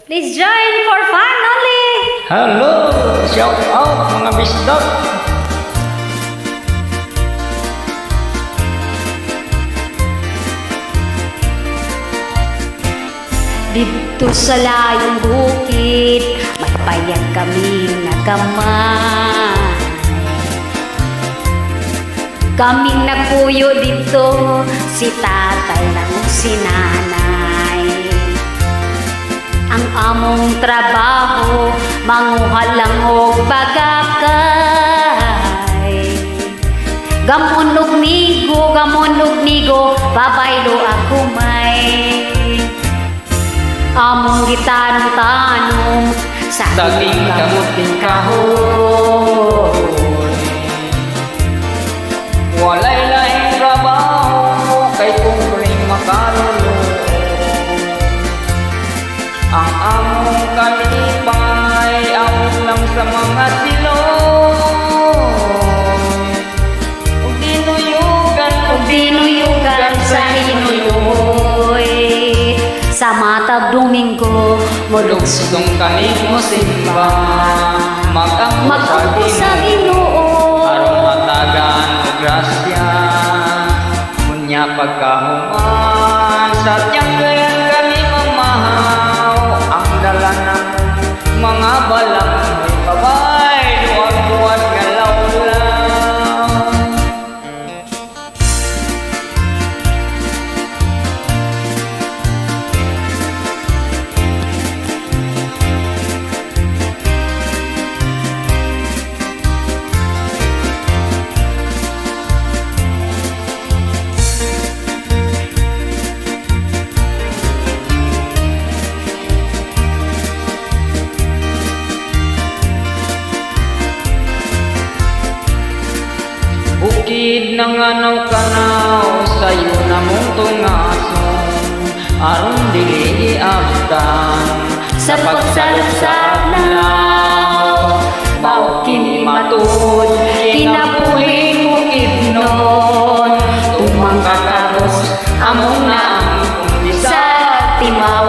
Please join for fun only. Hello! Shout out mga bisdak! Dito sa layong bukid, may payag kaming nagamay. Kaming nagpuyo dito, si tatay ng si nanay. Ang among trabaho, manguha lang og bagakay. Gamon og nigo, babaylo ako may. Among gitanong-tanong sa Daging kamuting kahon. Walay lahing trabaho kay kumring makalulo. Ang among kalipay awit lang sa mga silong. Ug Dinuyugan sa hinuyoy. Sa matag Domingo, Lugsong kanig mo simba, mag-ampo sa Ginoo. aron matagan og grasya. Munya pagkahuman sa tiyang gayan kami mamahaw. Ang dala ng mga balang may babay, duwag-duwag nga lawlaw. Bukid ng anaw-kanaw, sa'yo na mong tungason, aron dili iabtan Sa pagsalsal na mao kini matud, kinabuhi mo ignon, tumang kakaros, among na ang umbisa, sa timaw.